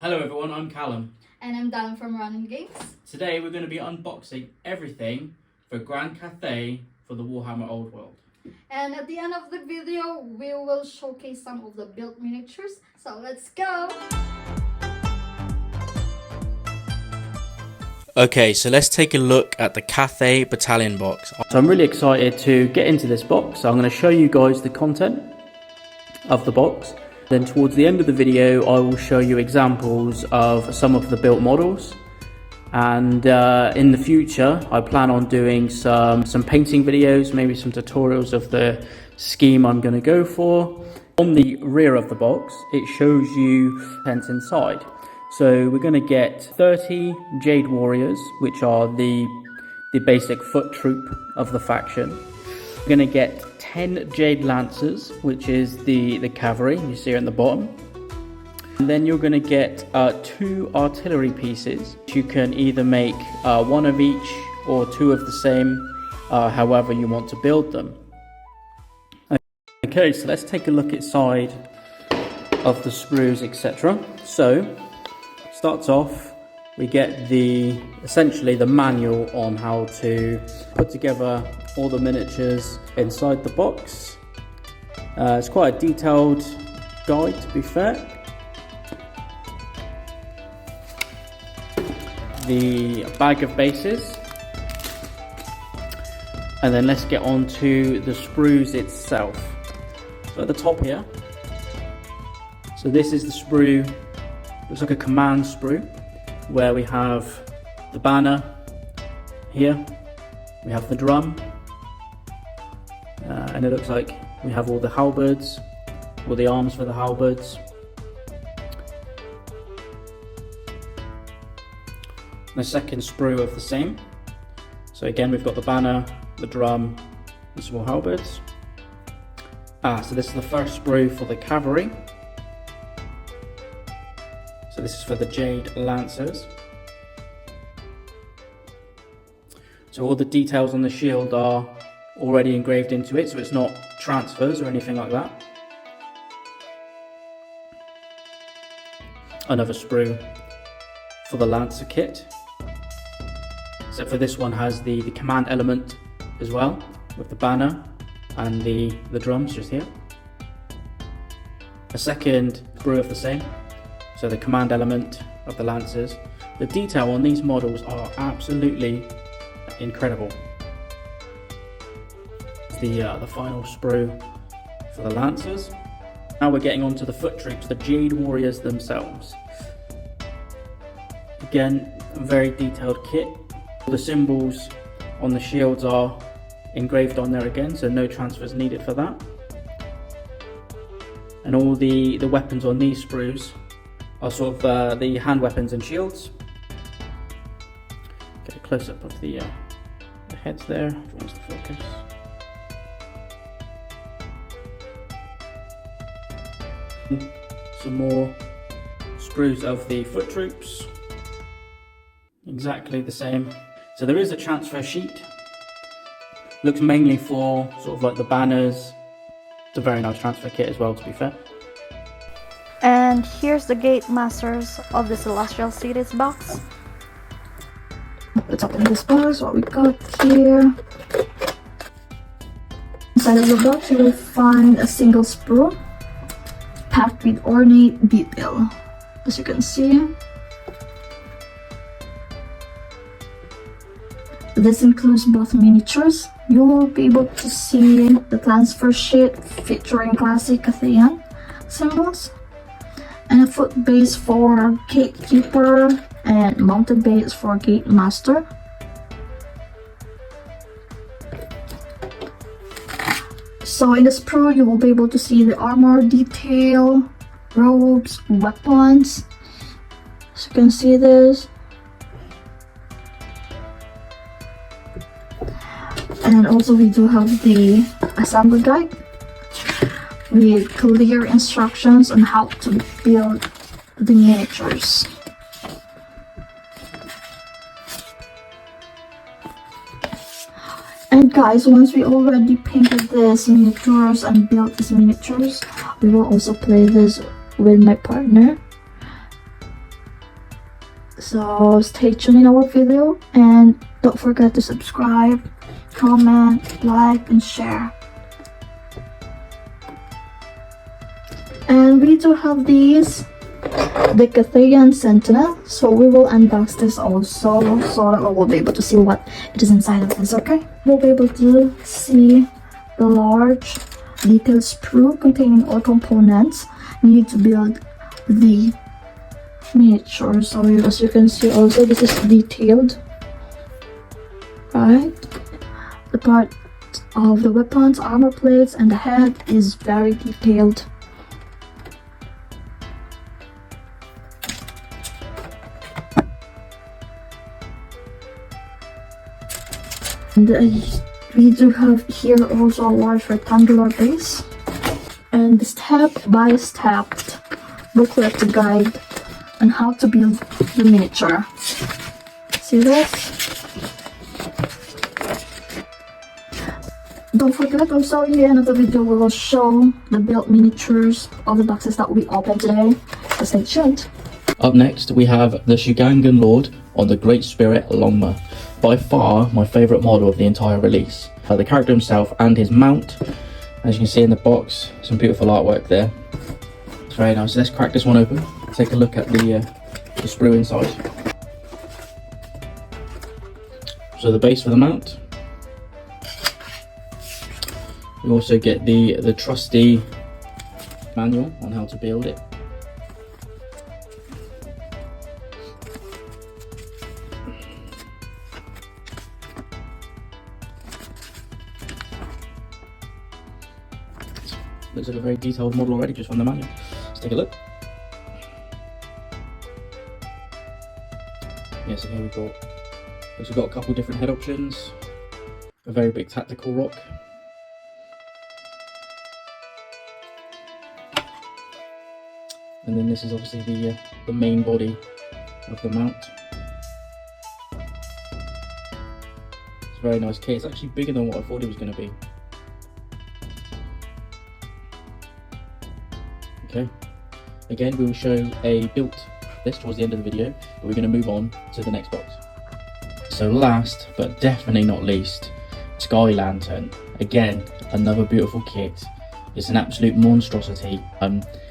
Hello everyone, I'm Callum. And I'm Dan from Running Games. Today we're going to be unboxing everything for Grand Cathay for the Warhammer Old World. And at the end of the video, we will showcase some of the built miniatures. So let's go! Okay, so let's take a look at the CATHAY battalion box. So I'm really excited to get into this box. I'm going to show you guys the content of the box. Then towards the end of the video, I will show you examples of some of the built models. And in the future, I plan on doing some painting videos, maybe some tutorials of the scheme I'm going to go for. On the rear of the box, it shows you contents inside. So we're going to get 30 Jade Warriors, which are the basic foot troop of the faction. We're going to get 10 Jade Lancers, which is the cavalry, you see at the bottom. And then you're going to get 2 artillery pieces. You can either make 1 of each or 2 of the same, however you want to build them. Okay, so let's take a look inside of the sprues, etc. So, starts off, we get essentially the manual on how to put together all the miniatures inside the box. It's quite a detailed guide, to be fair. The bag of bases, and then let's get on to the sprues itself. So at the top here, so this is the sprue. Looks like a command sprue, where we have the banner here, we have the drum, and it looks like we have all the halberds, all the arms for the halberds. The second sprue of the same. So again, we've got the banner, the drum, and some more halberds. So this is the first sprue for the cavalry. So this is for the Jade Lancers. So all the details on the shield are already engraved into it, so it's not transfers or anything like that. Another sprue for the Lancer kit. Except for this one has the command element as well, with the banner and the drums just here. A second sprue of the same. So the command element of the Lancers. The detail on these models are absolutely incredible. It's the final sprue for the Lancers. Now we're getting onto the foot troops, the Jade Warriors themselves. Again, a very detailed kit. The symbols on the shields are engraved on there again, so no transfers needed for that. And all the weapons on these sprues are sort of the hand weapons and shields. Get a close up of the heads there, if it wants to focus. Some more sprues of the foot troops. Exactly the same. So there is a transfer sheet. Looks mainly for sort of like the banners. It's a very nice transfer kit as well, to be fair. And here's the Gatemasters of the Celestial Cities box. Let's open this box, what we got here. Inside of the box you will find a single sprue packed with ornate detail, as you can see. This includes both miniatures. You will be able to see the transfer sheet featuring classic Cathayan symbols, and a foot base for Gatekeeper and mounted base for Gatemaster. So in the sprue you will be able to see the armor detail, robes, weapons. So you can see this. And also we do have the assembly guide with clear instructions on how to build the miniatures. And guys, once we already painted these miniatures and built these miniatures, we will also play this with my partner. So stay tuned in our video, and don't forget to subscribe, comment, like, and share. And we do have these, the CATHAY Sentinel, so we will unbox this also, so that we will be able to see what it is inside of this. Okay, we'll be able to see the large detailed sprue containing all components needed to build the miniature. So as you can see, also this is detailed, right? The part of the weapons, armor plates, and the head is very detailed. And we do have here also a large rectangular base and the step-by-step booklet to guide on how to build the miniature. See this? Don't forget also, in the end of the video we will show the built miniatures of the boxes that we opened today, so stay tuned. Up next we have the Shugangan Lord on the Great Spirit Longma. By far my favourite model of the entire release. The character himself and his mount, as you can see in the box, some beautiful artwork there. It's very nice. Let's crack this one open. Take a look at the sprue inside. So the base for the mount. We also get the trusty manual on how to build it. Looks like a very detailed model already just from the manual. Let's take a look. Yeah, so here we've got a couple different head options. A very big tactical rock. And then this is obviously the main body of the mount. It's a very nice kit. It's actually bigger than what I thought it was going to be. Okay, again we will show a built list towards the end of the video, but we're going to move on to the next box. So last but definitely not least, Sky Lantern. Again, another beautiful kit. It's an absolute monstrosity.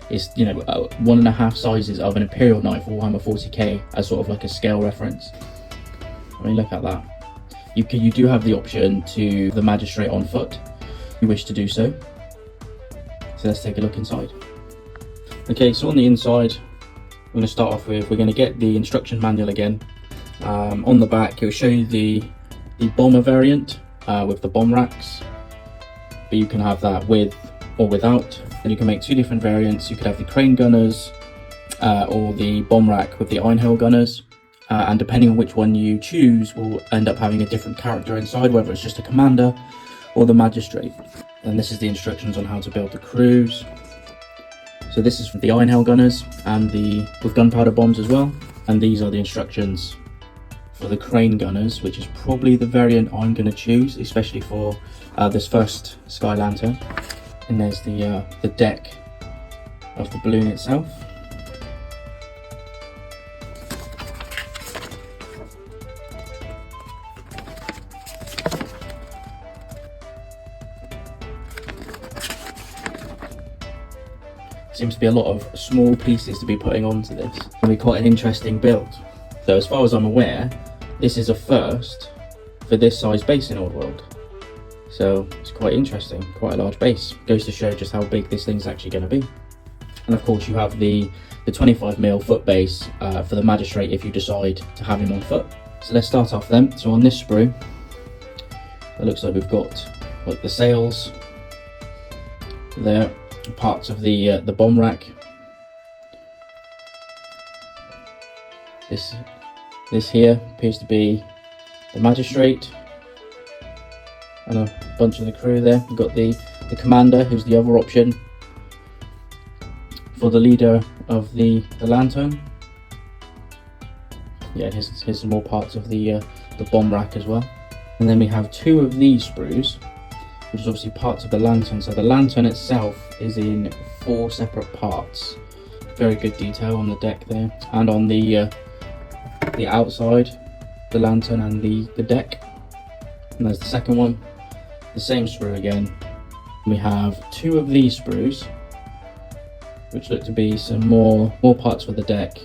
It's 1.5 sizes of an Imperial Knight for Warhammer 40k as sort of like a scale reference. I mean, look at that. You do have the option to the Magistrate on foot if you wish to do so. So let's take a look inside. Okay, so on the inside, we're going to start off with, we're going to get the instruction manual again. On the back, it will show you the bomber variant with the bomb racks, but you can have that with or without. And you can make two different variants. You could have the crane gunners or the bomb rack with the iron hail gunners, and depending on which one you choose, will end up having a different character inside, whether it's just a commander or the magistrate. And this is the instructions on how to build the crews. So this is from the iron hail gunners and with gunpowder bombs as well. And these are the instructions for the crane gunners, which is probably the variant I'm going to choose, especially for this first Sky Lantern. And there's the deck of the balloon itself. Seems to be a lot of small pieces to be putting onto this. It'll be quite an interesting build. So as far as I'm aware, this is a first for this size base in Old World. So it's quite interesting, quite a large base. Goes to show just how big this thing's actually going to be. And of course you have the 25mm foot base for the Magistrate if you decide to have him on foot. So let's start off then. So on this sprue, it looks like we've got like the sails there, parts of the bomb rack. This here appears to be the Magistrate and a bunch of the crew there. We've got the commander, who's the other option for the leader of the lantern. Yeah, here's some more parts of the bomb rack as well. And then we have two of these sprues, which is obviously parts of the lantern. So the lantern itself is in 4 separate parts. Very good detail on the deck there, and on the the outside, the lantern and the deck. And there's the second one, the same sprue again. We have 2 of these sprues, which look to be some more parts for the deck,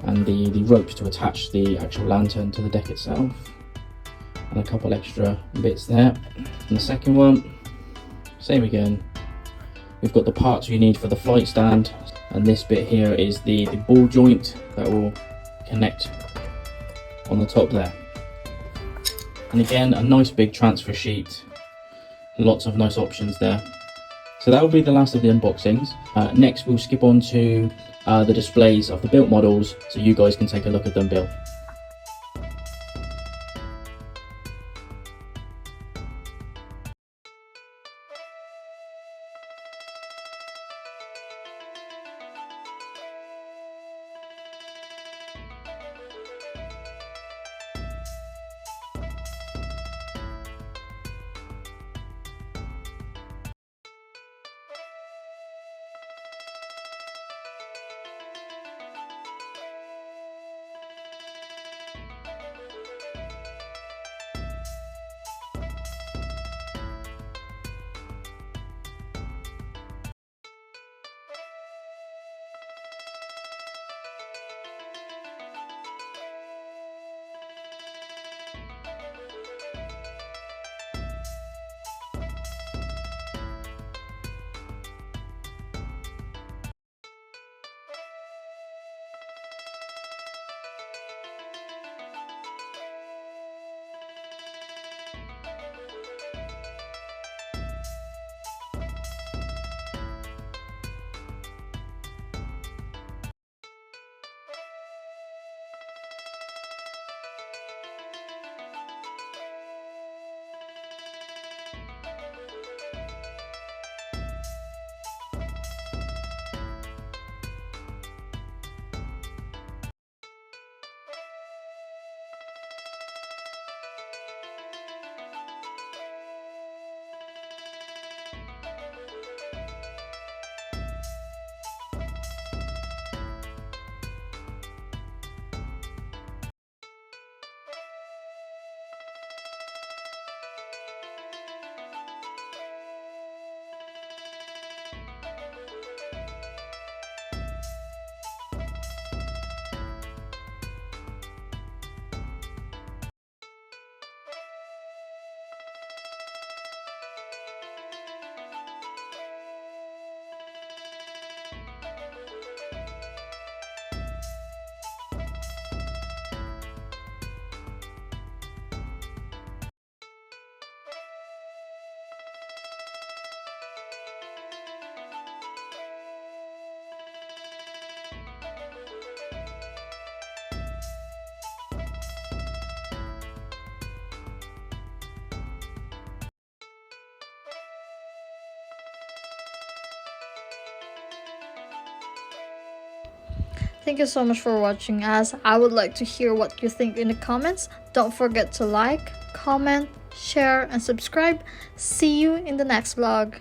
and the ropes to attach the actual lantern to the deck itself, and a couple extra bits there. And the second one, same again. We've got the parts you need for the flight stand, and this bit here is the ball joint that will connect on the top there. And again, a nice big transfer sheet, lots of nice options there. So that will be the last of the unboxings. Next we'll skip on to the displays of the built models, so you guys can take a look at them built. Thank you so much for watching us. I would like to hear what you think in the comments. Don't forget to like, comment, share, and subscribe. See you in the next vlog.